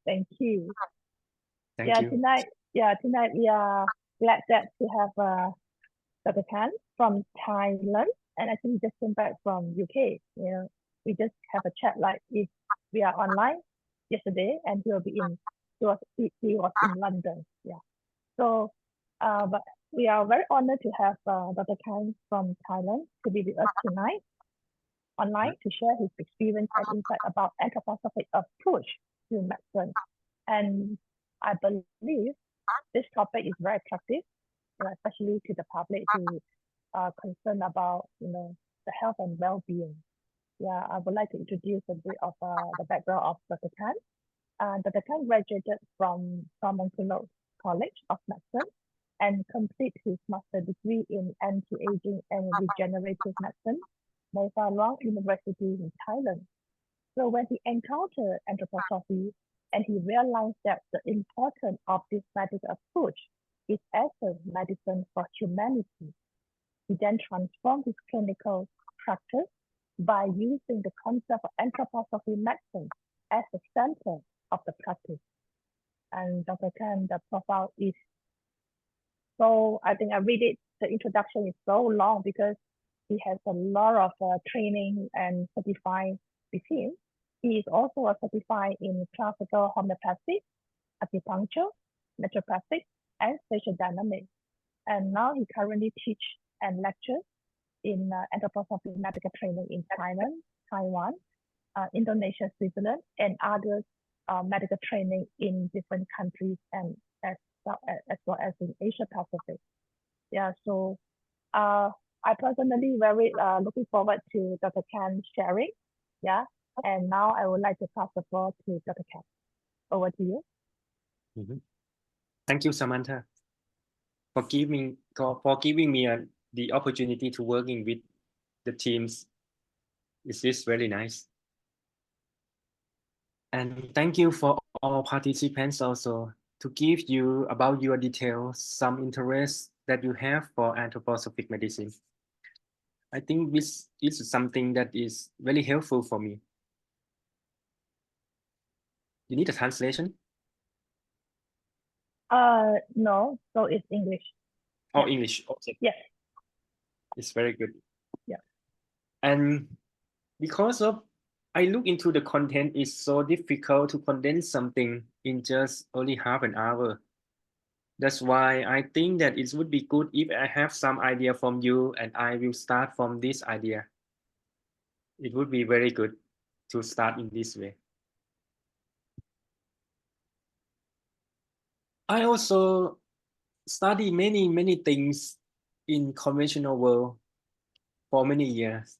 Thank you. Thank you. Tonight we are glad that to have Dr. Kan from Thailand, and I think he just came back from UK. We just have a chat like if we are online yesterday, and he was in London. Yeah. So, but we are very honored to have Dr. Kan from Thailand to be with us tonight online to share his experience and insight about anthroposophic approach to medicine. And I believe this topic is very attractive, especially to the public who are concerned about, the health and well-being. Yeah, I would like to introduce a bit of the background of Dr. Kan. Dr. Kan graduated from Montclair College of Medicine and complete his master's degree in anti-aging and regenerative medicine, Mae Fah Luang University in Thailand. So when he encountered anthroposophy and he realized that the importance of this medical approach is as a medicine for humanity, he then transformed his clinical practice by using the concept of anthroposophy medicine as the center of the practice. And Dr. Kan, the profile is so, I think I read it, the introduction is so long because he has a lot of training and certified with him. He is also a certified in classical homeopathy, acupuncture, naturopathic, and spatial dynamics. And now he currently teaches and lectures in anthroposophy medical training in Thailand, Taiwan, Indonesia, Switzerland, and other medical training in different countries and as well as in Asia Pacific. Yeah, so I personally very looking forward to Dr. Kan sharing. Yeah, and now I would like to pass the floor to Dr. Kan. Over to you. Thank you, Samantha, for giving me the opportunity to working with the teams. This is very nice. And thank you for all participants also to give you about your details, some interest that you have for anthroposophic medicine. I think this is something that is very helpful for me. You need a translation? No, so it's English. Oh, yeah. English, okay. Yes. It's very good. Yeah. And because of I look into the content, it's so difficult to condense something in just only half an hour. That's why I think that it would be good if I have some idea from you and I will start from this idea. It would be very good to start in this way. I also study many things in conventional world for many years.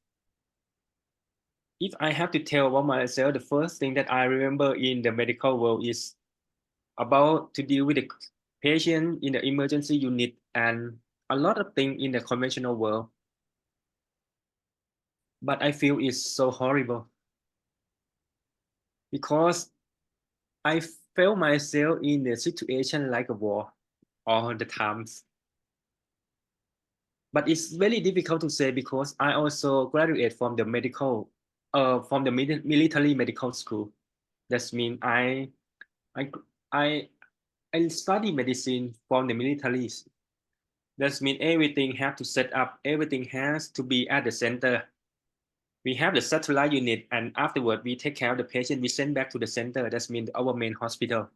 If I have to tell about myself, the first thing that I remember in the medical world is about to deal with the patient in the emergency unit and a lot of things in the conventional world. But I feel it's so horrible because I felt myself in a situation like a war all the times. But it's very difficult to say because I also graduate from the military medical school. That means I study medicine from the military. That means everything has to set up, everything has to be at the center. We have the satellite unit, and afterward we take care of the patient. We send back to the center. That means our main hospital.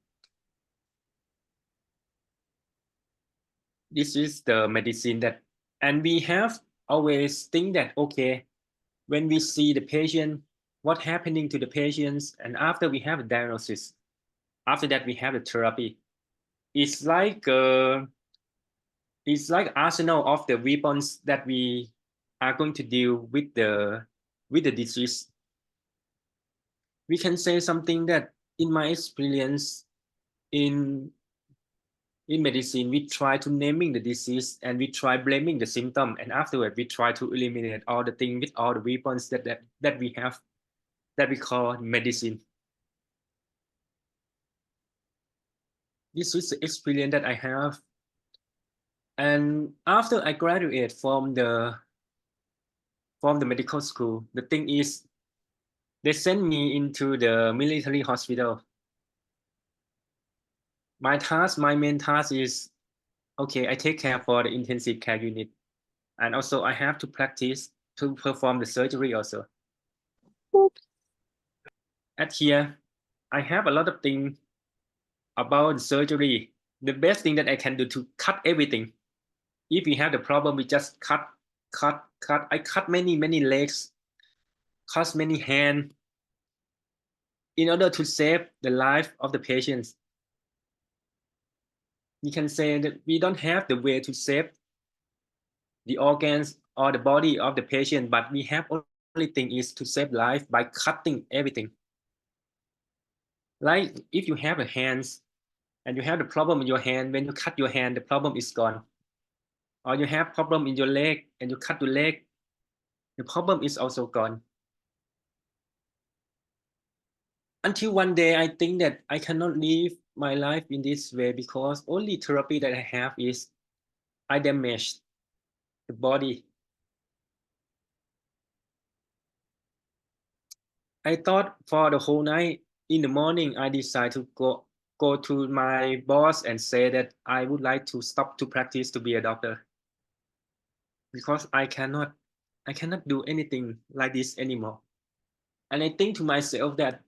This is the medicine that, and we have always think that, okay, when we see the patient, what's happening to the patients, and after we have a diagnosis, after that we have the therapy. It's like arsenal of the weapons that we are going to deal with the disease. We can say something that in my experience in medicine, we try to naming the disease and we try blaming the symptom, and afterward we try to eliminate all the things with all the weapons that we have, that we call medicine. This is the experience that I have. And after I graduate from the medical school, the thing is they sent me into the military hospital. my main task is, okay, I take care for the intensive care unit. And also I have to practice to perform the surgery also. At here, I have a lot of things about surgery. The best thing that I can do to cut everything. If we have the problem, we just cut. I cut many legs, cut many hands in order to save the life of the patients. You can say that we don't have the way to save the organs or the body of the patient, but we have only thing is to save life by cutting everything. Like if you have a hands and you have the problem in your hand, when you cut your hand, the problem is gone. Or you have problem in your leg and you cut your leg, the problem is also gone. Until one day I think that I cannot live my life in this way because only therapy that I have is I damaged the body. I thought for the whole night. In the morning, I decided to go to my boss and say that I would like to stop to practice to be a doctor because I cannot do anything like this anymore. And I think to myself that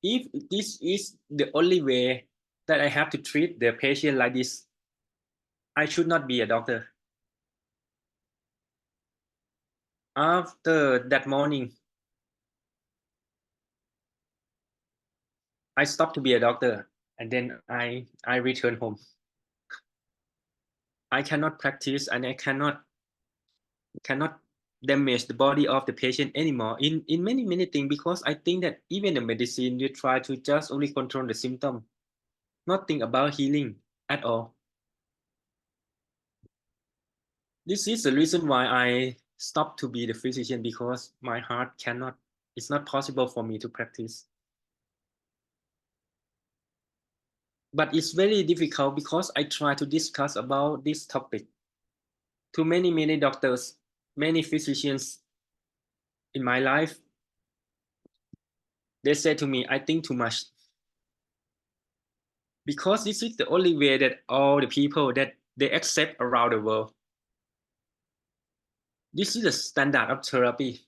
if this is the only way that I have to treat the patient like this, I should not be a doctor. After that morning, I stopped to be a doctor and then I returned home. I cannot practice and I cannot damage the body of the patient anymore in many things because I think that even the medicine you try to just only control the symptom, not think about healing at all. This is the reason why I stopped to be the physician because my heart cannot, it's not possible for me to practice. But it's very difficult because I try to discuss about this topic to many doctors, many physicians in my life. They say to me, I think too much. Because this is the only way that all the people that they accept around the world. This is the standard of therapy.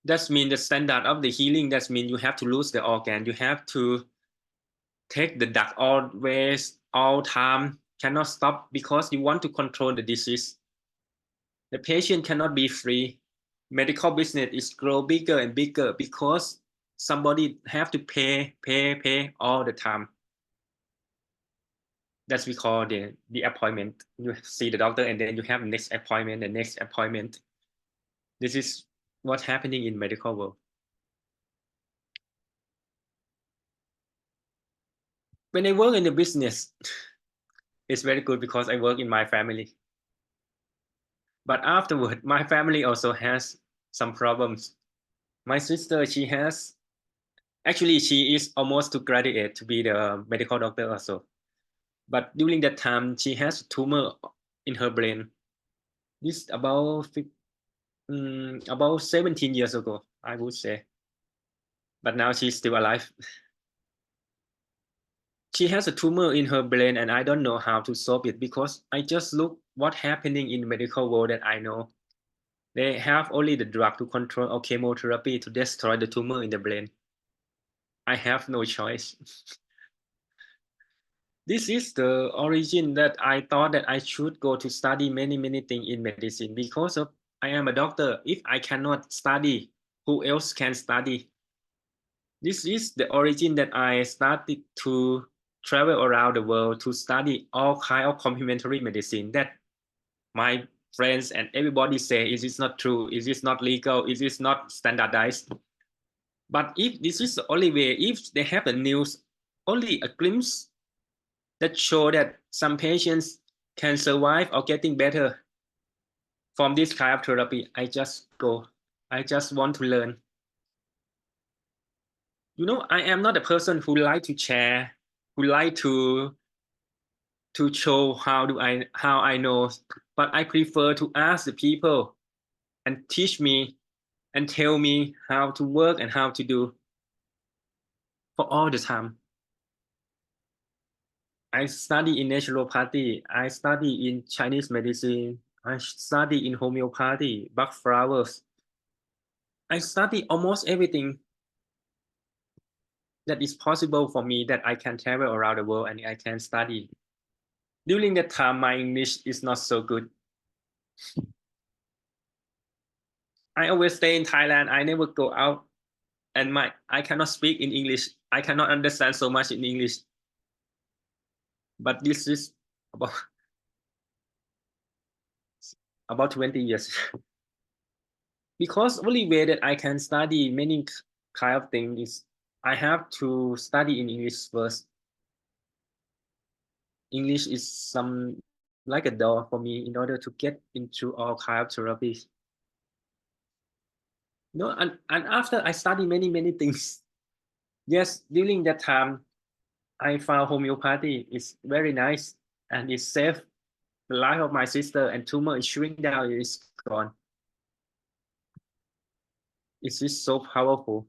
That means the standard of the healing. That means you have to lose the organ. You have to take the drug always, all time, cannot stop because you want to control the disease. The patient cannot be free. Medical business is grow bigger and bigger because somebody have to pay all the time. That's we call the appointment. You see the doctor and then you have the next appointment, the next appointment. This is what's happening in medical world. When I work in the business, it's very good because I work in my family. But afterward, my family also has some problems. My sister, she is almost to graduate to be the medical doctor also. But during that time, she has a tumor in her brain. This about 17 years ago, I would say. But now she's still alive. She has a tumor in her brain and I don't know how to solve it because I just look what's happening in the medical world that I know. They have only the drug to control or chemotherapy to destroy the tumor in the brain. I have no choice. This is the origin that I thought that I should go to study many things in medicine because of I am a doctor. If I cannot study, who else can study? This is the origin that I started to travel around the world to study all kind of complementary medicine that my friends and everybody say is this not true, is this not legal, is this not standardized. But if this is the only way, if they have a news, only a glimpse that show that some patients can survive or getting better from this kind of therapy, I just go. I just want to learn. You know, I am not a person who like to share, who like to show how I know, but I prefer to ask the people and teach me and tell me how to work and how to do. for all the time. I study in naturopathy, I study in Chinese medicine, I study in homeopathy, Bach flowers. I study almost everything that is possible for me that I can travel around the world and I can study. During that time, my English is not so good. I always stay in Thailand. I never go out, and I cannot speak in English. I cannot understand so much in English. But this is about 20 years. Because only way that I can study many kind of things is I have to study in English first. English is some like a door for me in order to get into all kind of therapies. No, and after I study many things, yes, during that time, I found homeopathy is very nice and it saved the life of my sister and tumor is shrink down, it is gone. It is so powerful.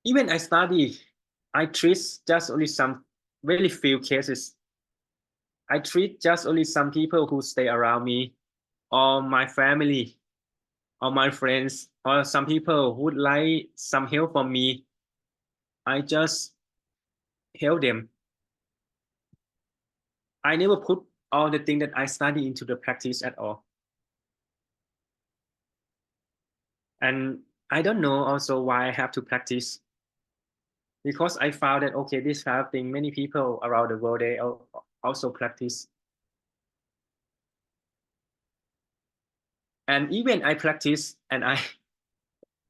Even I study, I treat just only some very few cases. I treat just only some people who stay around me or my family or my friends or some people who would like some help from me. I just help them. I never put all the things that I study into the practice at all. And I don't know also why I have to practice because I found that, okay, this kind of thing, many people around the world, they also practice. And even I practice and I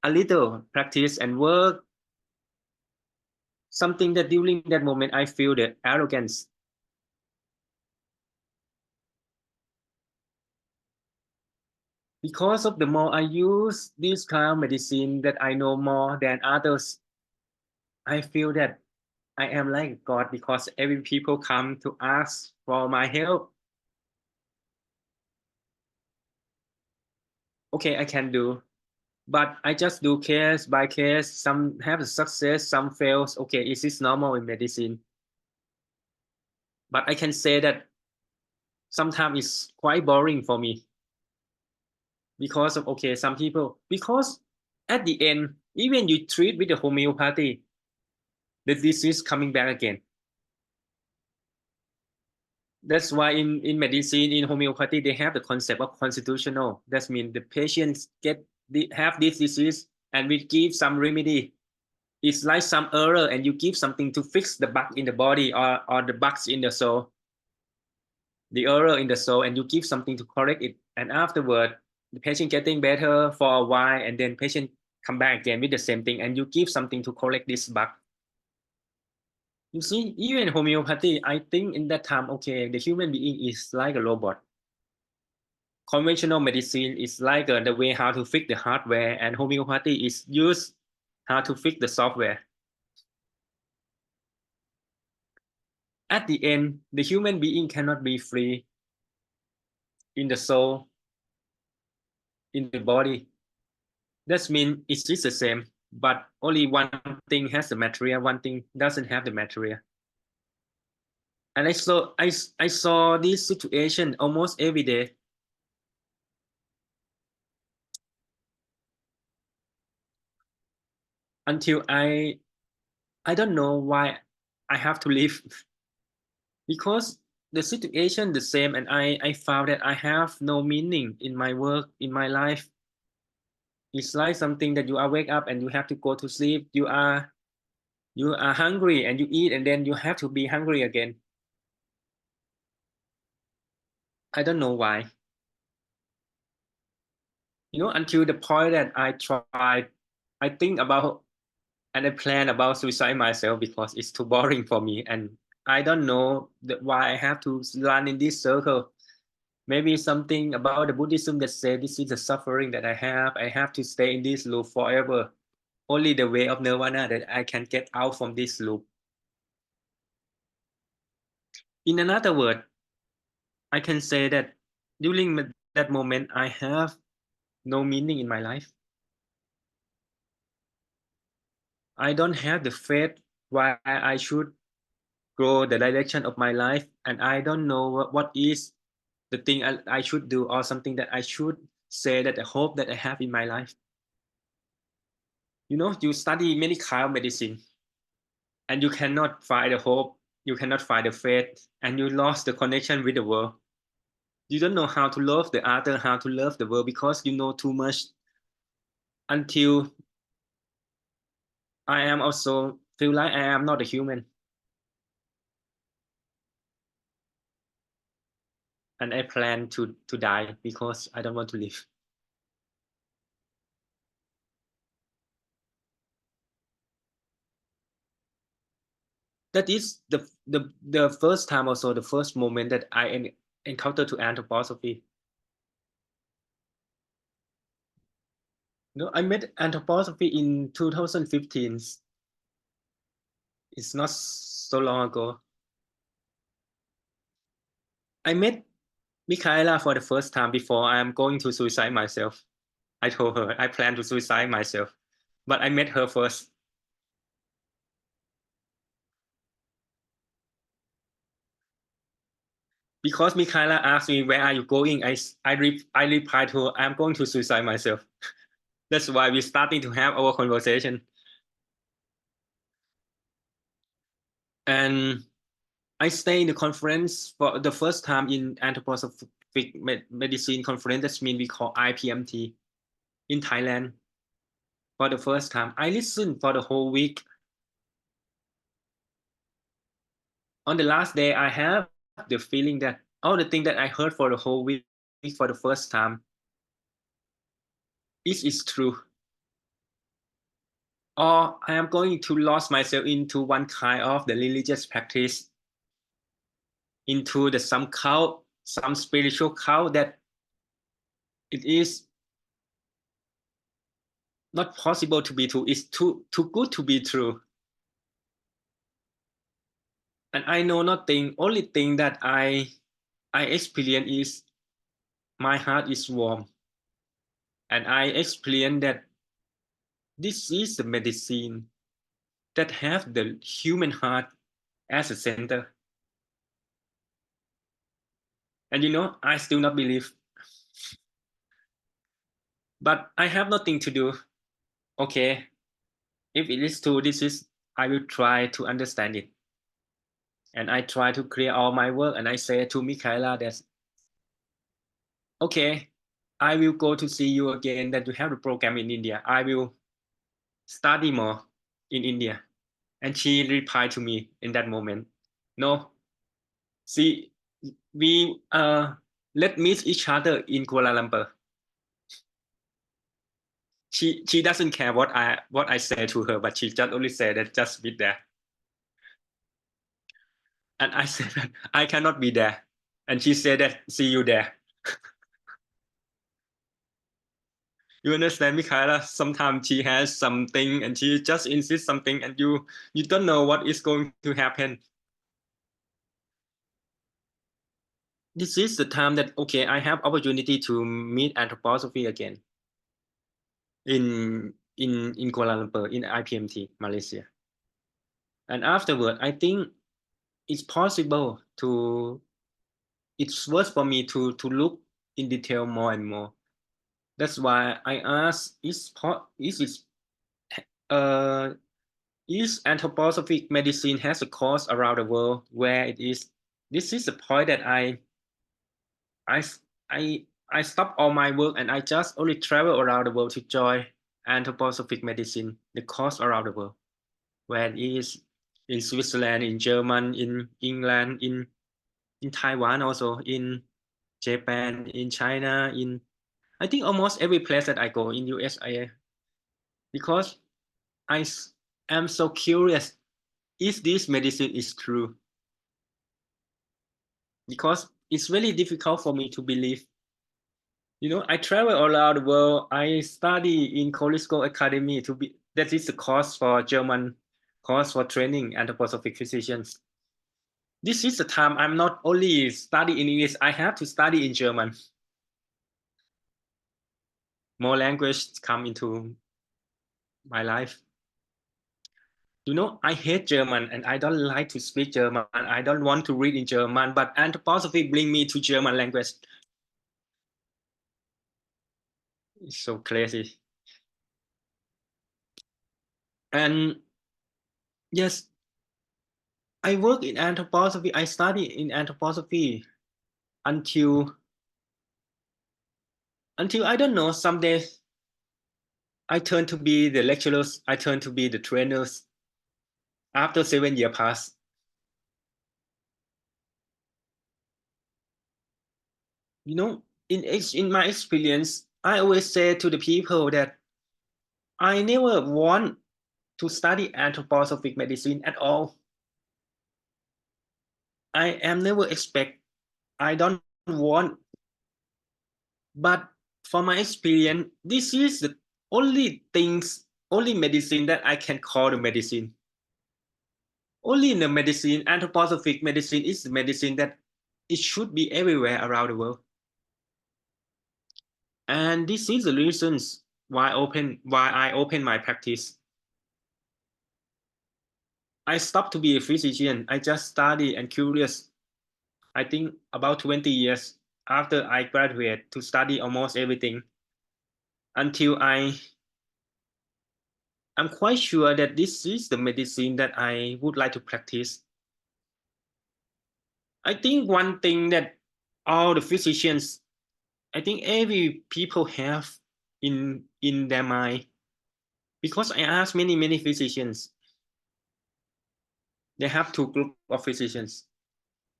a little practice and work, something that during that moment I feel the arrogance. Because of the more I use this kind of medicine that I know more than others, I feel that I am like God because every people come to ask for my help. Okay, I can do, but I just do case by case. Some have a success, some fails. Okay, is this normal in medicine? But I can say that sometimes it's quite boring for me because of, okay, some people, because at the end, even you treat with the homeopathy, the disease coming back again. That's why in medicine, in homeopathy, they have the concept of constitutional. That means the patients have this disease and we give some remedy. It's like some error and you give something to fix the bug in the body or the bugs in the soul, the error in the soul, and you give something to correct it. And afterward, the patient getting better for a while and then patient come back again with the same thing and you give something to correct this bug. You see, even homeopathy, I think in that time, okay, the human being is like a robot. Conventional medicine is like the way how to fix the hardware, and homeopathy is used how to fix the software. At the end, the human being cannot be free in the soul, in the body. That means it's just the same, but only one thing has the material, one thing doesn't have the material. And I saw this situation almost every day. Until I don't know why I have to leave because the situation the same and I found that I have no meaning in my work, in my life. It's like something that you are wake up and you have to go to sleep. You are hungry and you eat and then you have to be hungry again. I don't know why. You know, until the point that I tried, I think about and I plan about suicide myself because it's too boring for me and I don't know why I have to run in this circle. Maybe something about the Buddhism that say this is the suffering that I have. I have to stay in this loop forever. Only the way of nirvana that I can get out from this loop. In another word, I can say that during that moment, I have no meaning in my life. I don't have the faith why I should grow the direction of my life, and I don't know what is the thing I should do, or something that I should say that I hope that I have in my life. You know, you study many kind of medicine, and you cannot find the hope, you cannot find the faith, and you lost the connection with the world. You don't know how to love the other, how to love the world, because you know too much, until I am also feel like I am not a human, and I plan to die because I don't want to live. That is the first time, also the first moment that I encountered to anthroposophy. No, I met anthroposophy in 2015. It's not so long ago. I met Michaela for the first time before I am going to suicide myself. I told her I plan to suicide myself, but I met her first. Because Michaela asked me, where are you going? I replied to her, I'm going to suicide myself. That's why we're starting to have our conversation. And I stay in the conference for the first time in anthroposophic medicine conference. That's mean we call IPMT in Thailand. For the first time, I listened for the whole week. On the last day, I have the feeling that all the things that I heard for the whole week for the first time is true. Or I am going to lose myself into one kind of the religious practice, into the some cult, some spiritual cult that it is not possible to be true. It's too good to be true. And I know nothing. Only thing that I experience is my heart is warm, and I experience that this is the medicine that have the human heart as a center. And you know, I still not believe, but I have nothing to do. Okay, if it is true, this is, I will try to understand it. And I try to clear all my work, and I say to Michaela that, okay, I will go to see you again, that you have the program in India. I will study more in India. And she replied to me in that moment, no, see, we let meet each other in Kuala Lumpur. She doesn't care what I say to her, but she just only said that just be there. And I said that I cannot be there. And she said that see you there. You understand, Michaela? Sometimes she has something and she just insists something, and you don't know what is going to happen. This is the time that, okay, I have opportunity to meet anthroposophy again in Kuala Lumpur, in IPMT, Malaysia. And afterward, I think it's possible to, it's worth for me to look in detail more and more. That's why I asked, is anthroposophic medicine has a course around the world where it is. This is the point that I stop all my work and I just only travel around the world to join anthroposophic medicine, the course around the world, where it is in Switzerland, in Germany, in England, in Taiwan, also in Japan, in China, in, I think almost every place that I go in USA, because I am so curious if this medicine is true, because it's really difficult for me to believe. You know, I travel all around the world. I study in college school academy to be, that is the course for German, course for training anthroposophic physicians. This is the time I'm not only study in English, I have to study in German. more language come into my life. I hate German and I don't like to speak German. I don't want to read in German, but anthroposophy bring me to German language. It's so crazy. And yes, I work in anthroposophy. I study in anthroposophy until I don't know, someday I turn to be the lecturers, I turn to be the trainers after 7 years pass. In my experience, I always say to the people that I never want to study anthroposophic medicine at all. I am never expect. I don't want. But from my experience, this is the only medicine that I can call the medicine. Only in the medicine, anthroposophic medicine is the medicine that it should be everywhere around the world. And this is the reasons why I open my practice. I stopped to be a physician. I just study and curious. I think about 20 years after I graduate to study almost everything until I'm quite sure that this is the medicine that I would like to practice. I think one thing that all the physicians, I think every people have in their mind, because I asked many physicians, they have two groups of physicians.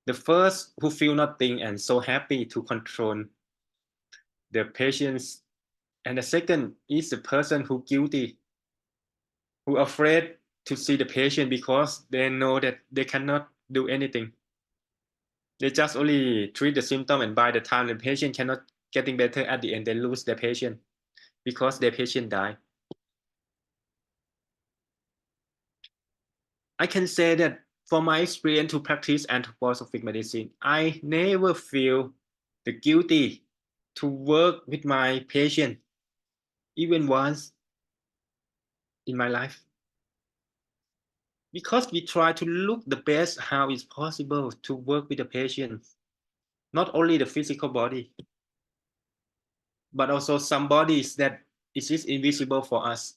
The first who feel nothing and so happy to control the patients, and the second is the person who guilty, who afraid to see the patient because they know that they cannot do anything. They just only treat the symptom, and by the time the patient cannot getting better, at the end they lose their patient because their patient die. I can say that from my experience to practice anthroposophic medicine, I never feel the guilty to work with my patient even once in my life, because we try to look the best how it's possible to work with the patient, not only the physical body, but also some bodies that is invisible for us,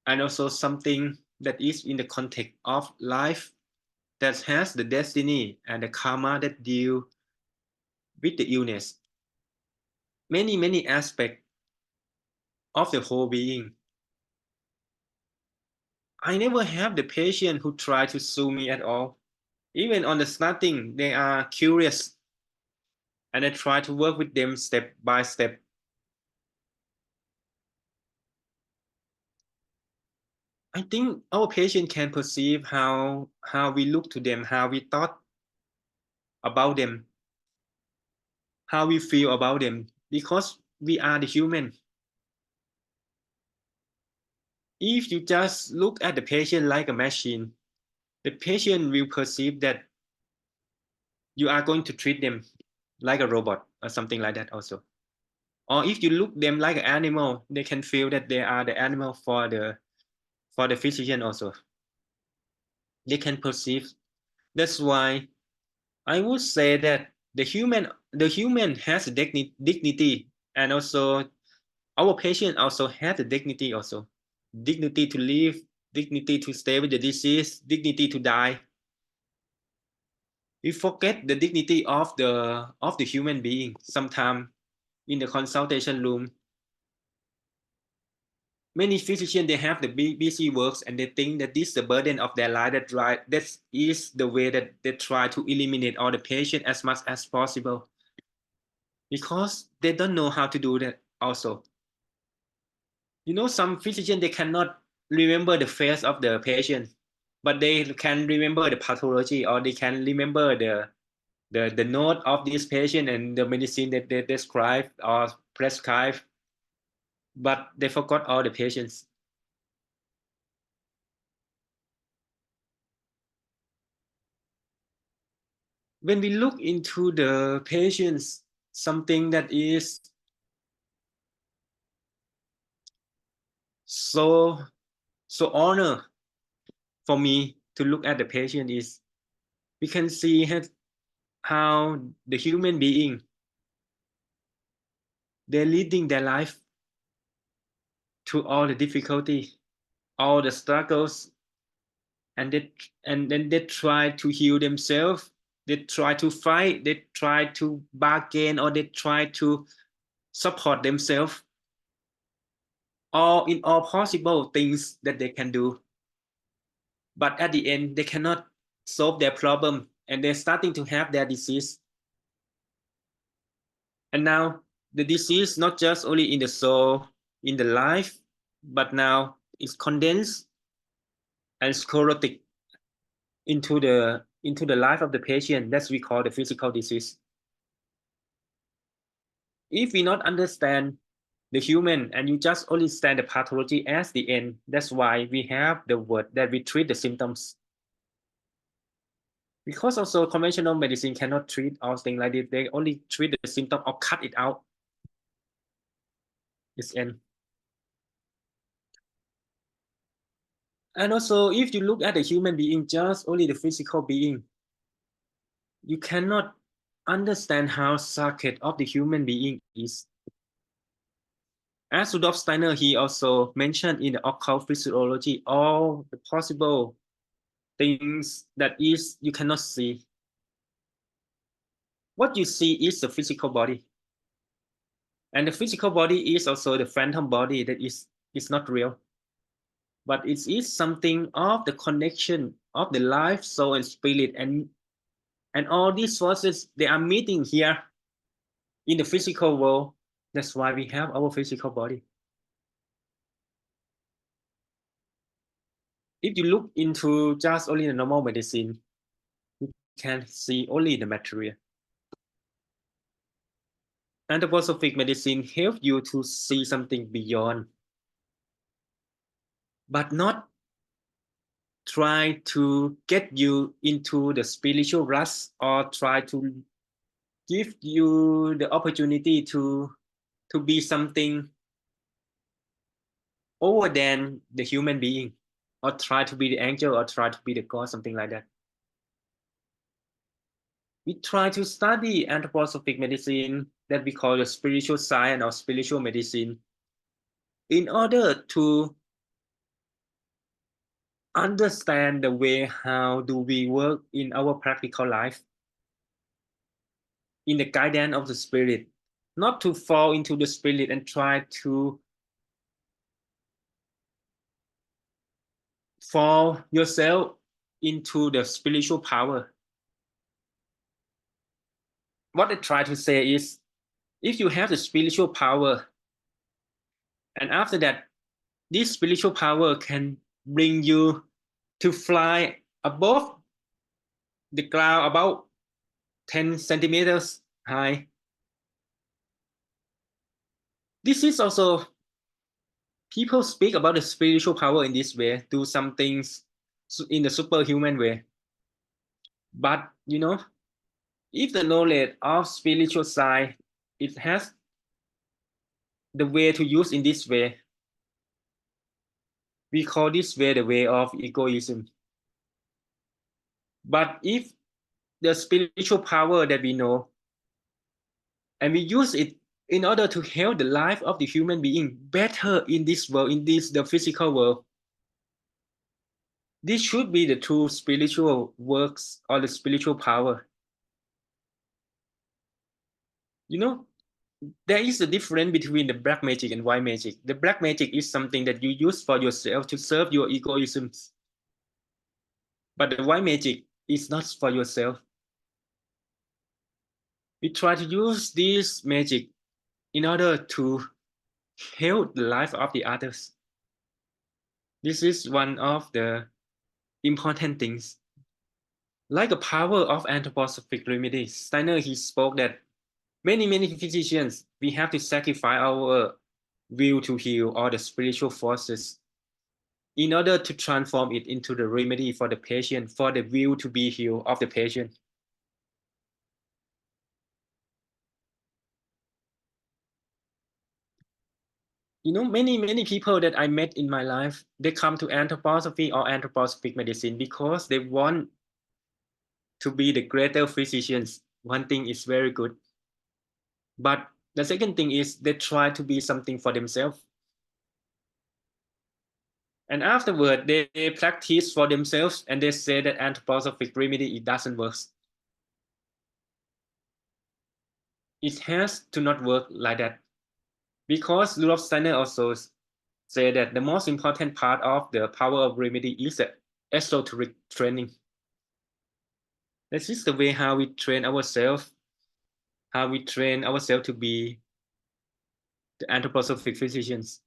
and also something that is in the context of life that has the destiny and the karma that deal with the illness. Many aspects of the whole being. I never have the patient who try to sue me at all. Even on the starting, they are curious and I try to work with them step by step. I think our patient can perceive how we look to them, how we thought about them, how we feel about them, because we are the human. If you just look at the patient like a machine, the patient will perceive that you are going to treat them like a robot or something like that also. Or if you look them like an animal, they can feel that they are the animal for the physician also. They can perceive. That's why I would say that the human has a dignity, and also our patient also has the dignity also. Dignity to live, dignity to stay with the disease, dignity to die. We forget the dignity of the human being. Sometimes in the consultation room, many physicians, they have the busy works and they think that this is the burden of their life. That is the way that they try to eliminate all the patient as much as possible, because they don't know how to do that also. Some physicians, they cannot remember the face of the patient, but they can remember the pathology, or they can remember the note of this patient and the medicine that they describe or prescribe, but they forgot all the patients. When we look into the patients, something that is so honor for me to look at the patient is we can see how the human being, they're leading their life to all the difficulty, all the struggles, and then they try to heal themselves. They try to fight, they try to bargain, or they try to support themselves, all in all possible things that they can do. But at the end, they cannot solve their problem, and they're starting to have their disease. And now the disease not just only in the soul, in the life, but now it's condensed and sclerotic into the life of the patient. That's we call the physical disease. If we not understand the human and you just only understand the pathology as the end, that's why we have the word that we treat the symptoms. Because also conventional medicine cannot treat all things like this. They only treat the symptom or cut it out. It's end. And also, if you look at the human being, just only the physical being, you cannot understand how sacred of the human being is. As Rudolf Steiner, he also mentioned in the occult physiology all the possible things that is you cannot see. What you see is the physical body. And the physical body is also the phantom body that is not real. But it is something of the connection of the life, soul, and spirit. And all these forces, they are meeting here in the physical world. That's why we have our physical body. If you look into just only the normal medicine, you can see only the material. Anthroposophic medicine helps you to see something beyond, but not try to get you into the spiritual rush or try to give you the opportunity to be something over than the human being, or try to be the angel, or try to be the god, something like that. We try to study anthroposophic medicine that we call the spiritual science or spiritual medicine in order to understand the way how do we work in our practical life in the guidance of the spirit, not to fall into the spirit and try to fall yourself into the spiritual power. What I try to say is, if you have the spiritual power, and after that, this spiritual power can bring you to fly above the cloud about 10 centimeters high. This is also, people speak about the spiritual power in this way, do some things in the superhuman way. But, if the knowledge of spiritual side, it has the way to use in this way, we call this way the way of egoism. But if the spiritual power that we know, and we use it in order to help the life of the human being better in this world, in the physical world, this should be the true spiritual works or the spiritual power. There is a difference between the black magic and white magic. The black magic is something that you use for yourself to serve your egoisms. But the white magic is not for yourself. We try to use this magic in order to help the life of the others. This is one of the important things. Like the power of anthroposophic remedies, Steiner, he spoke that many physicians, we have to sacrifice our will to heal all the spiritual forces in order to transform it into the remedy for the patient, for the will to be healed of the patient. many people that I met in my life, they come to anthroposophy or anthroposophic medicine because they want to be the greater physicians. One thing is very good. But the second thing is they try to be something for themselves. And afterward, they practice for themselves and they say that anthroposophic remedy, it doesn't work. It has to not work like that. Because Rudolf Steiner also say that the most important part of the power of remedy is the esoteric training. This is the way how we train ourselves, to be the anthroposophic physicians.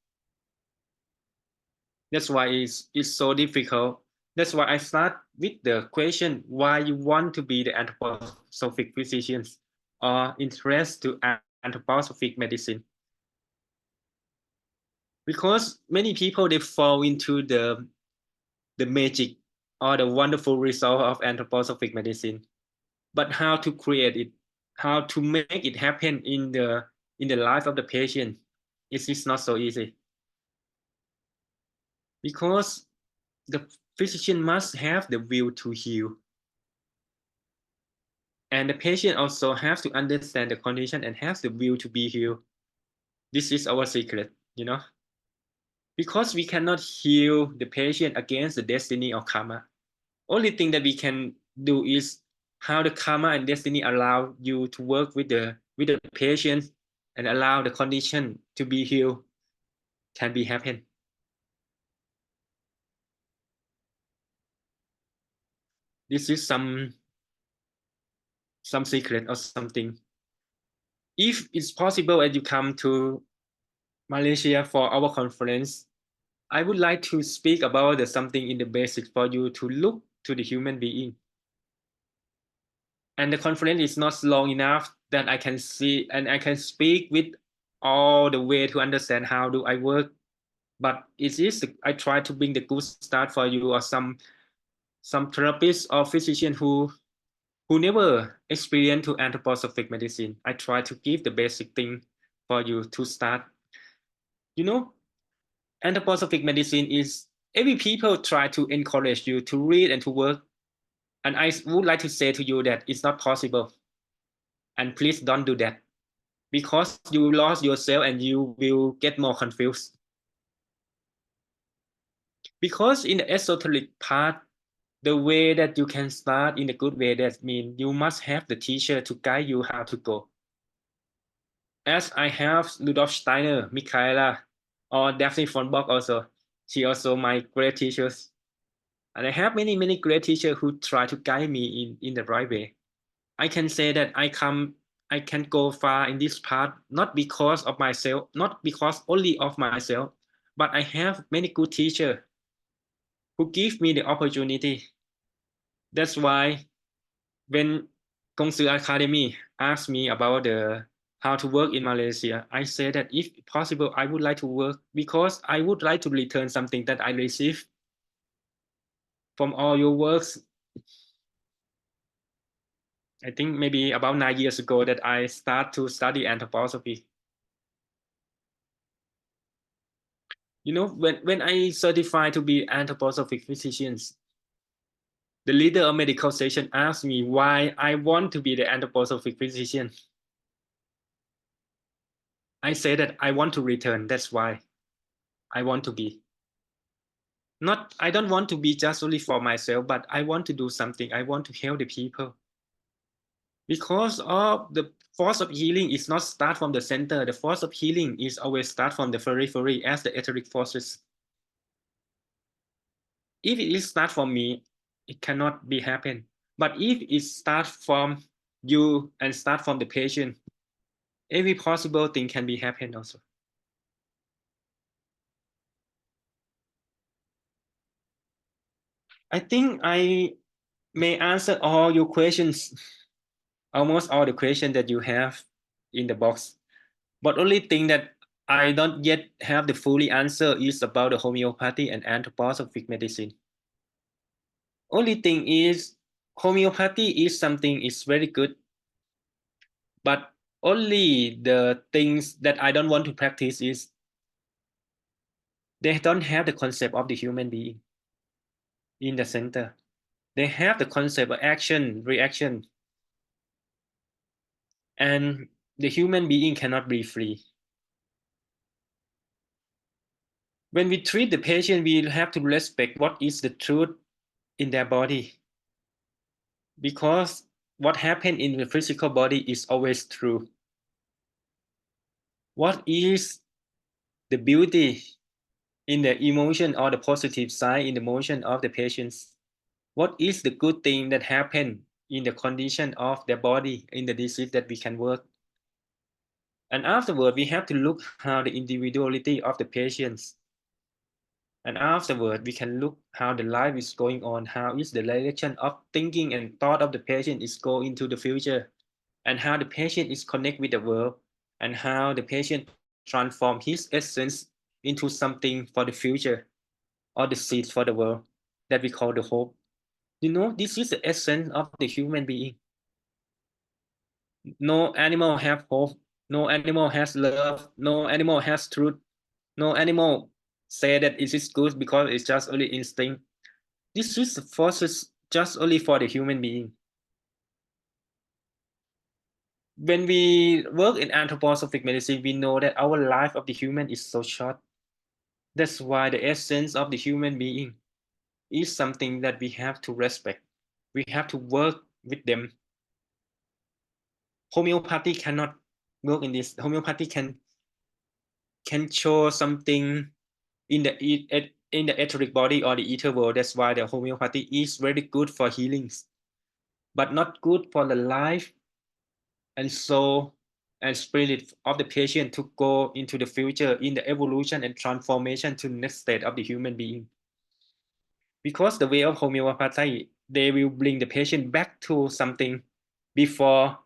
That's why it's so difficult. That's why I start with the question why you want to be the anthroposophic physicians or interest to anthroposophic medicine. Because many people, they fall into the magic or the wonderful result of anthroposophic medicine. But how to create it, how to make it happen in the life of the patient, it is not so easy. Because the physician must have the will to heal. And the patient also has to understand the condition and has the will to be healed. This is our secret, because we cannot heal the patient against the destiny or karma. Only thing that we can do is how the karma and destiny allow you to work with the patient and allow the condition to be healed can be happen. This is some secret or something. If it's possible and you come to Malaysia for our conference, I would like to speak about something in the basics for you to look to the human being. And the conference is not long enough that I can see and I can speak with all the way to understand how do I work. But it is I try to bring the good start for you or some therapist or physician who never experienced to anthroposophic medicine. I try to give the basic thing for you to start. Anthroposophic medicine is every people try to encourage you to read and to work. And I would like to say to you that it's not possible. And please don't do that because you lost yourself and you will get more confused. Because in the esoteric part, the way that you can start in a good way, that means you must have the teacher to guide you how to go. As I have Rudolf Steiner, Michaela, or Daphne von Bock also. She also my great teachers. And I have many, many great teachers who try to guide me in the right way. I can say that I can go far in this part, not because of myself, not because only of myself, but I have many good teachers who give me the opportunity. That's why when Gongsu Academy asked me about how to work in Malaysia, I said that if possible, I would like to work because I would like to return something that I received from all your works. I think maybe about 9 years ago that I start to study anthroposophy. When I certified to be anthroposophic physicians, the leader of medical station asked me why I want to be the anthroposophic physician. I say that I want to return. That's why I want to be. I don't want to be just only for myself, but I want to do something. I want to help the people. Because of the force of healing is not start from the center. The force of healing is always start from the periphery as the etheric forces. If it is start from me, it cannot be happen. But if it start from you and start from the patient, every possible thing can be happen also. I think I may answer all your questions, almost all the questions that you have in the box. But only thing that I don't yet have the fully answer is about the homeopathy and anthroposophic medicine. Only thing is homeopathy is something is very good, but only the things that I don't want to practice is they don't have the concept of the human being in the center. They have the concept of action, reaction, and the human being cannot be free. When we treat the patient, we have to respect what is the truth in their body, because what happened in the physical body is always true. What is the beauty in the emotion or the positive side in the emotion of the patients? What is the good thing that happened in the condition of their body in the disease that we can work? And afterward, we have to look how the individuality of the patients. And afterward, we can look how the life is going on, how is the direction of thinking and thought of the patient is going into the future, and how the patient is connect with the world, and how the patient transform his essence into something for the future, or the seed for the world that we call the hope. This is the essence of the human being. No animal have hope. No animal has love. No animal has truth. No animal say that it is good because it's just only instinct. This is the forces just only for the human being. When we work in anthroposophic medicine, we know that our life of the human is so short. That's why the essence of the human being is something that we have to respect. We have to work with them. Homeopathy cannot work in this. Homeopathy can show something in the etheric body or the ether world. That's why the homeopathy is very good for healings, but not good for the life and soul and spirit of the patient to go into the future in the evolution and transformation to the next state of the human being. Because the way of homeopathy, they will bring the patient back to something before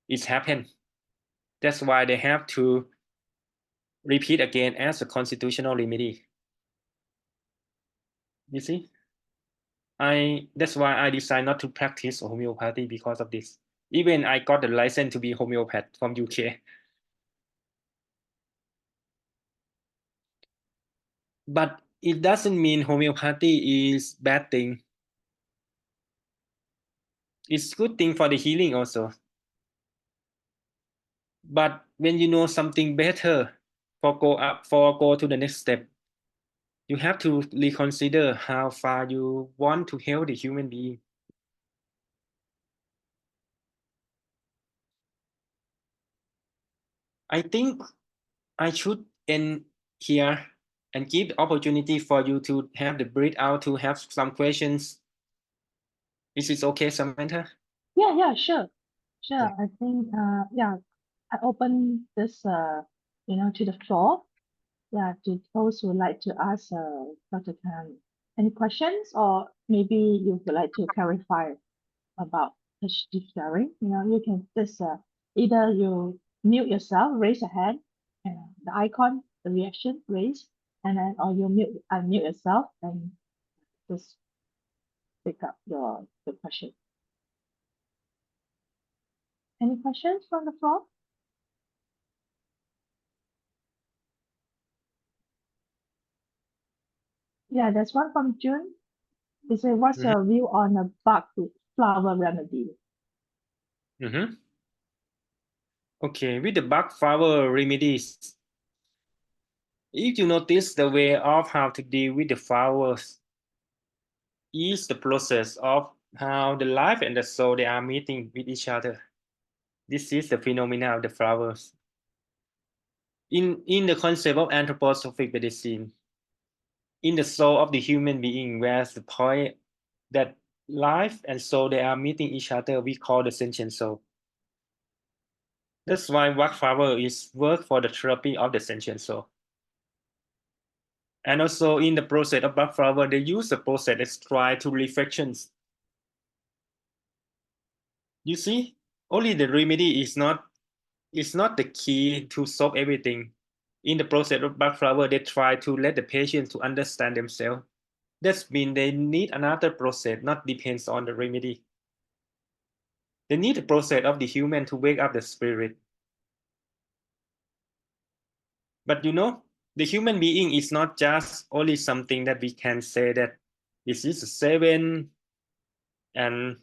it's happened. That's why they have to repeat again as a constitutional remedy. You see? That's why I decided not to practice homeopathy because of this. Even I got the license to be homeopath from UK. But it doesn't mean homeopathy is bad thing. It's good thing for the healing also. But when you know something better for go to the next step, you have to reconsider how far you want to help the human being. I think I should end here and give the opportunity for you to have the breathe out to have some questions. Is it okay, Samantha? Yeah, sure. Sure. Okay. I think yeah, I open this to the floor. Yeah, to those who would like to ask Dr. Khan any questions, or maybe you would like to clarify about the sharing. You can just either you mute yourself, raise your hand, and the icon, the reaction, raise, and then or you unmute yourself and just pick up the question. Any questions from the floor? Yeah, there's one from June. They say, what's your view on a bug flower remedy? Okay, with the bug flower remedies, if you notice the way of how to deal with the flowers is the process of how the life and the soul they are meeting with each other. This is the phenomena of the flowers. In the concept of anthroposophic medicine, in the soul of the human being, where's the point that life and soul they are meeting each other, we call the sentient soul. That's why wax flower is work for the therapy of the sentient soul. And also in the process of wax flower, they use the process as try to reflections. You see, only the remedy is not the key to solve everything. In the process of wax flower, they try to let the patient to understand themselves. That means they need another process, not depends on the remedy. They need the process of the human to wake up the spirit. But the human being is not just only something that we can say that this is a 7 and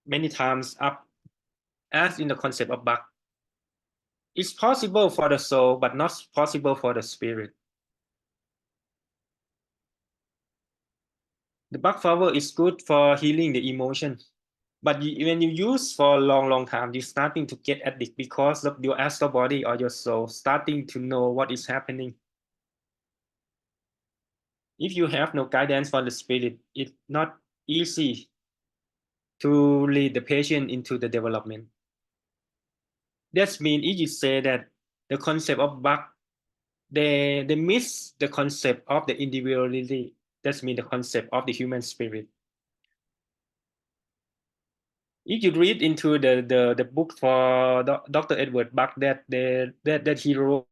many times up as in the concept of bug. It's possible for the soul, but not possible for the spirit. The bug flower is good for healing the emotion. But when you use for a long time, you're starting to get addicted because of your astral body or your soul starting to know what is happening. If you have no guidance from the spirit, it's not easy to lead the patient into the development. That means if you say that the concept of bug, they miss the concept of the individuality. That means the concept of the human spirit. If you read into the book for Dr. Edward Bach that he wrote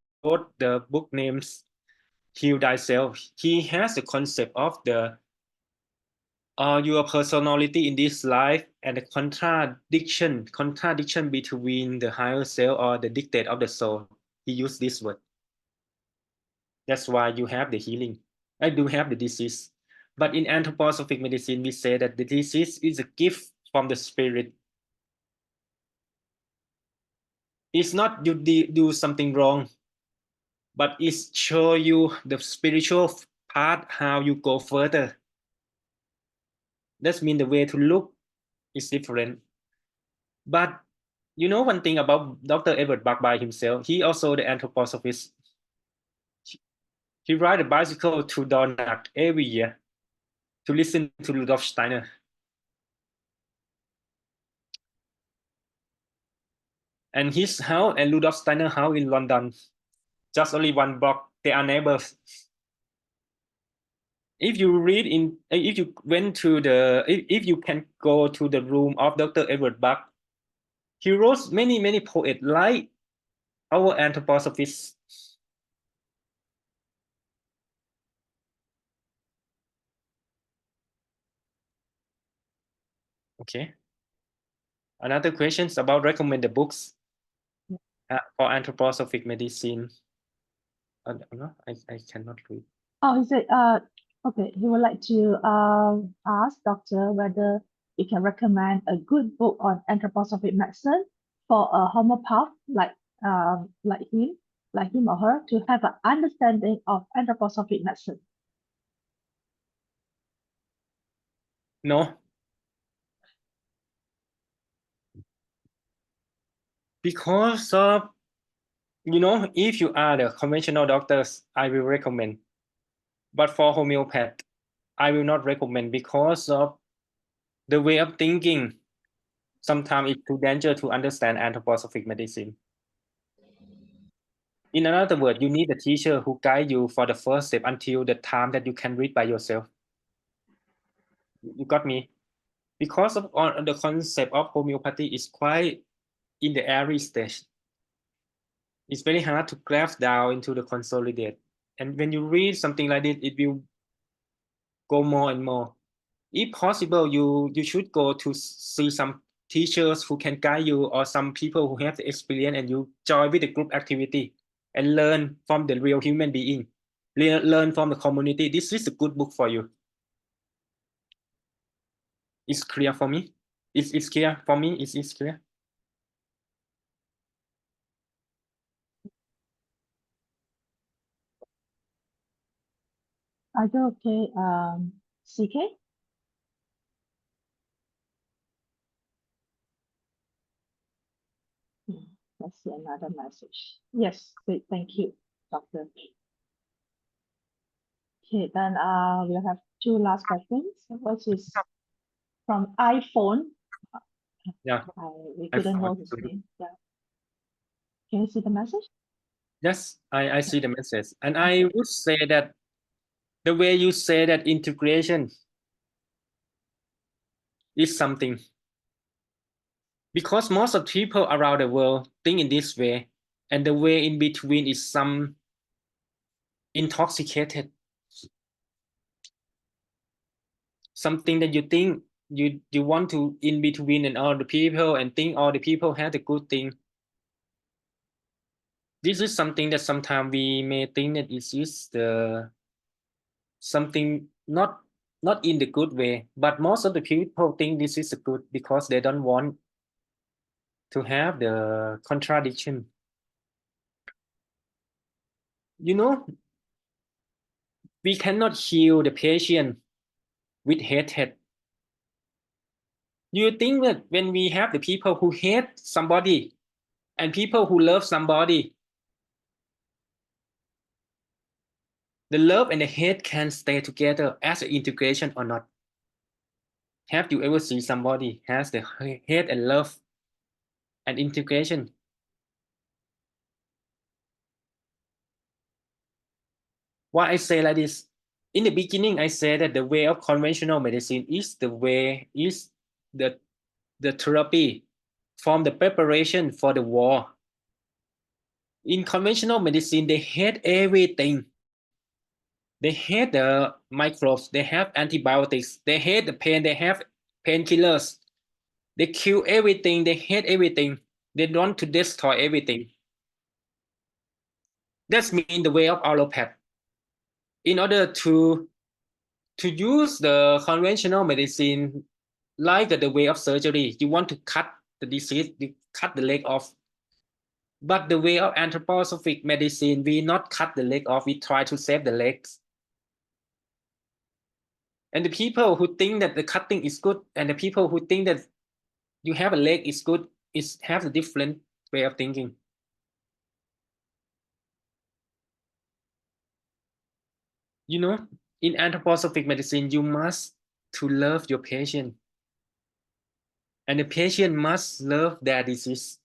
the book names Heal Thyself, he has the concept of the your personality in this life and the contradiction between the higher self or the dictate of the soul. He used this word. That's why you have the healing. I do have the disease. But in anthroposophic medicine, we say that the disease is a gift from the spirit. It's not you do something wrong, but it show you the spiritual part, how you go further. That means the way to look is different. But you know one thing about Dr. Edward Bach by himself, he also the anthroposophist. He ride a bicycle to Dornach every year to listen to Rudolf Steiner. And his house and Rudolf Steiner house in London, just only one block, they are neighbors. If you read if you went to if you can go to the room of Dr. Edward Bach, he wrote many poets like our anthroposophists. Okay. Another question is about recommended books for anthroposophic medicine. I cannot read. Oh, is it, okay, he would like to ask doctor whether you can recommend a good book on anthroposophic medicine for a homeopath like him or her to have an understanding of anthroposophic medicine. No. Because of, you know, if you are the conventional doctors, I will recommend. But for homeopath, I will not recommend because of the way of thinking. Sometimes it's too dangerous to understand anthroposophic medicine. In another word, you need a teacher who guide you for the first step until the time that you can read by yourself. You got me? Because of the concept of homeopathy is quite in the early stage. It's very hard to grasp down into the consolidate. And when you read something like this, it will go more and more. If possible, you should go to see some teachers who can guide you or some people who have the experience and you join with the group activity and learn from the real human being. Learn from the community. This is a good book for you. It's clear for me. It's clear for me. It's clear. Are you okay, CK? Let's see another message. Yes, great, thank you, doctor. Okay, then we'll have two last questions, which is from iPhone. Yeah. We couldn't know his name. Yeah. Can you see the message? Yes, I see the message. And I would say that the way you say that integration is something. Because most of people around the world think in this way, and the way in between is some intoxicated. Something that you think you want to in between and all the people and think all the people have the good thing. this is something that sometimes we may think that it is the something not in the good way, but most of the people think this is good because they don't want to have the contradiction. You know, we cannot heal the patient with hatred. You think that when we have the people who hate somebody and people who love somebody, the love and the hate can stay together as an integration or not? Have you ever seen somebody has the hate and love and integration? Why I say like this? In the beginning, I said that the way of conventional medicine is the therapy from the preparation for the war. In conventional medicine, they hate everything. They hate the microbes. They have antibiotics. They hate the pain. They have painkillers. They kill everything. They hate everything. They want to destroy everything. That's mean the way of allopath. In order to use the conventional medicine like the way of surgery, you want to cut the disease, you cut the leg off. But the way of anthroposophic medicine, we not cut the leg off, we try to save the legs. And the people who think that the cutting is good and the people who think that you have a leg is good is have a different way of thinking. You know, in anthroposophic medicine, you must to love your patient. And the patient must love their disease.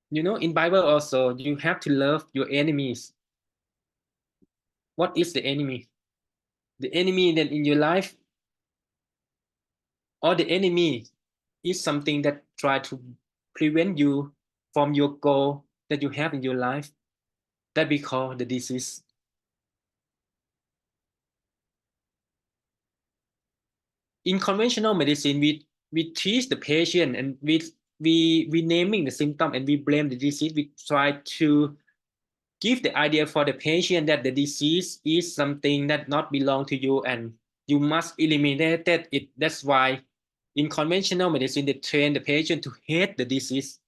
You know, in Bible also, you have to love your enemies. What is the enemy? The enemy that in your life, or the enemy is something that try to prevent you from your goal that you have in your life, that we call the disease. In conventional medicine, we teach the patient and we naming the symptom and we blame the disease. We try to give the idea for the patient that the disease is something that not belong to you and you must eliminate it. That's why in conventional medicine, they train the patient to hate the disease.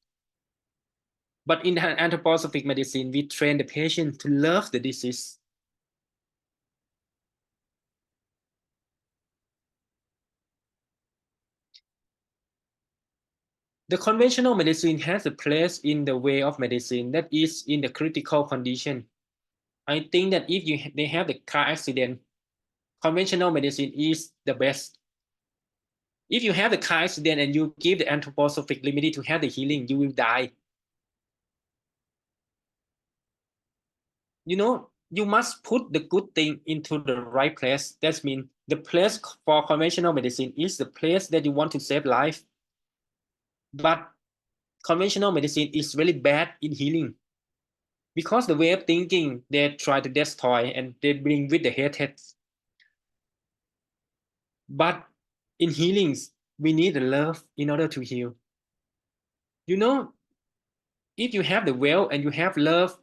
But in anthroposophic medicine, we train the patient to love the disease. The conventional medicine has a place in the way of medicine that is in the critical condition. I think that if they have the car accident, conventional medicine is the best. If you have the car accident and you give the anthroposophic remedy to have the healing, you will die. You know, you must put the good thing into the right place. That means the place for conventional medicine is the place that you want to save life. But conventional medicine is very bad in healing because the way of thinking they try to destroy and they bring with the hatred. But in healings, we need the love in order to heal. You know, if you have the will and you have love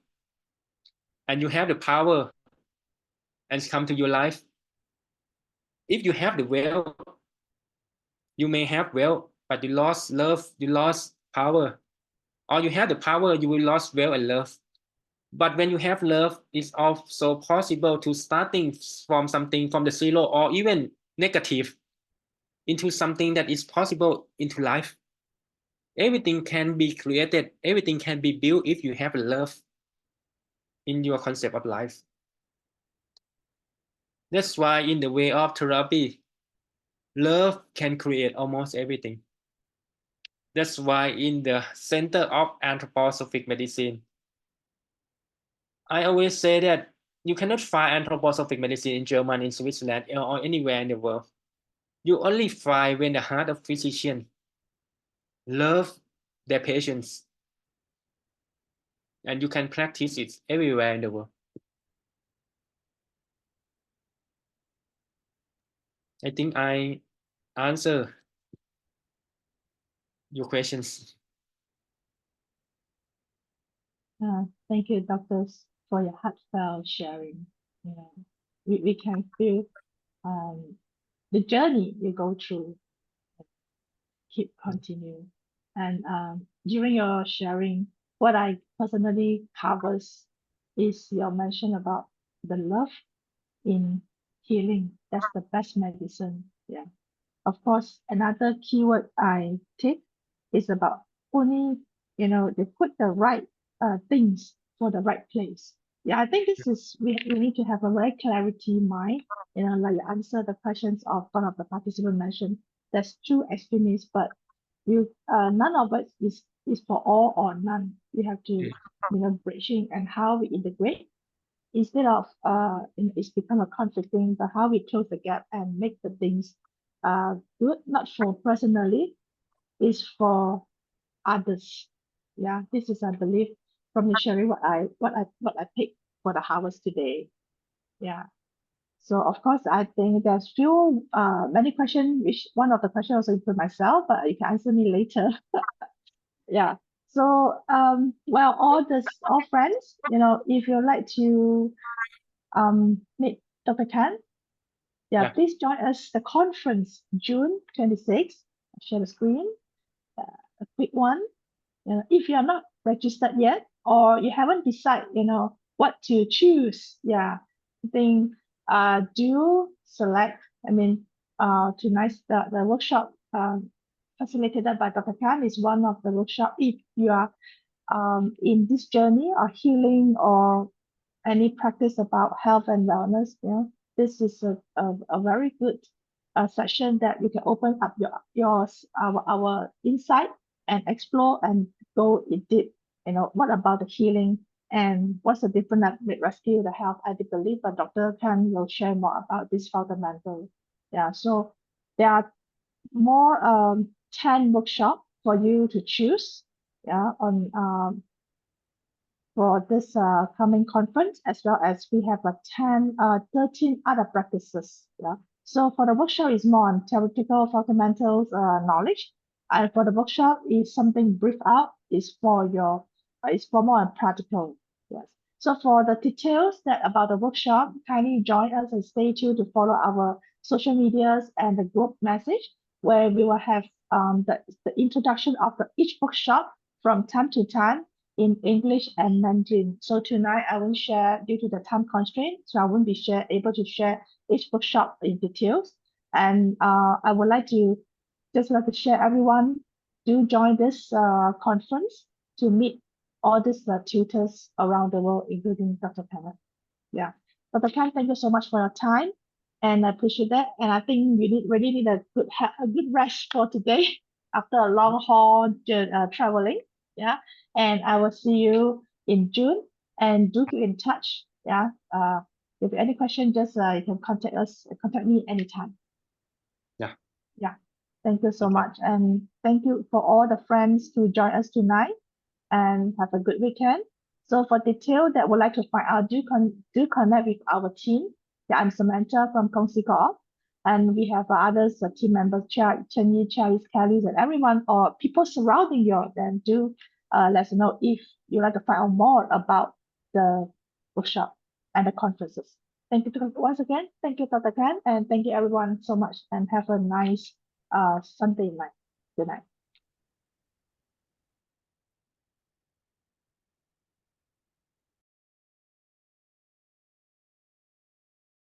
and you have the power and come to your life, if you have the will, you may have will, but you lost love, you lost power. Or you have the power, you will lose will and love. But when you have love, it's also possible to starting from something from the zero or even negative into something that is possible into life. Everything can be created, everything can be built if you have love in your concept of life. That's why in the way of therapy, love can create almost everything. That's why in the center of anthroposophic medicine, I always say that you cannot find anthroposophic medicine in Germany, in Switzerland, or anywhere in the world. You only find when the heart of physician love their patients, and you can practice it everywhere in the world. I think I answer your questions. Thank you, doctors, for your heartfelt sharing. You know, we can feel the journey you go through. Keep continue. And during your sharing, what I personally covers is your mention about the love in healing. That's the best medicine. Yeah. Of course, another keyword I take is about only, they put the right things for the right place. Yeah, I think this is, we need to have a very clarity mind, like you answer the questions of one of the participants mentioned. There's two extremes, but none of it is for all or none. We have to, bridging and how we integrate instead of it's become a conflicting, but how we close the gap and make the things good, not for personally, is for others. Yeah, this is I believe from the sharing what I picked for the harvest today. Yeah. So of course I think there's few many questions, which one of the questions also include myself, but you can answer me later. Yeah. So well, all friends, if you'd like to meet Dr. Kan, Yeah. please join us the conference June 26th. Share the screen, a quick one. If you are not registered yet or you haven't decided, what to choose, I think do select. Tonight's the workshop facilitated by Dr. Kan is one of the workshop. If you are in this journey of healing or any practice about health and wellness, this is a very good session that you can open up our insight and explore and go in deep. What about the healing and what's the difference with rescue the health? I do believe that Dr. Kan will share more about this fundamental. Yeah, so there are more 10 workshops for you to choose. Yeah, on for this coming conference, as well as we have 13 other practices. Yeah. So for the workshop is more on theoretical fundamental knowledge, and for the workshop is something brief out is for more on practical. Yes. So for the details that about the workshop, kindly join us and stay tuned to follow our social medias and the group message, where we will have the introduction of each workshop from time to time in English and Mandarin. So tonight I won't share due to the time constraint, so I won't be able to share each workshop in details. And I would like to share everyone do join this conference to meet all these tutors around the world, including Dr. Kan. Yeah, Dr. Kan, thank you so much for your time, and I appreciate that. And I think we really need a good rest for today after a long haul traveling. Yeah, and I will see you in June. And do keep in touch. Yeah. If you have any question, just you can contact me anytime. Yeah. Yeah. Thank you so Okay. much, and thank you for all the friends who join us tonight. And have a good weekend. So for detail that would like to find out, do connect with our team. Yeah, I'm Samantha from Kongsi Co-op, and we have others team members, Chenyi, Charis, Kelly, and everyone or people surrounding you. Then do let us know if you'd like to find out more about the workshop and the conferences. Thank you once again. Thank you, Dr. Kan, and thank you everyone so much. And have a nice Sunday night. Good night.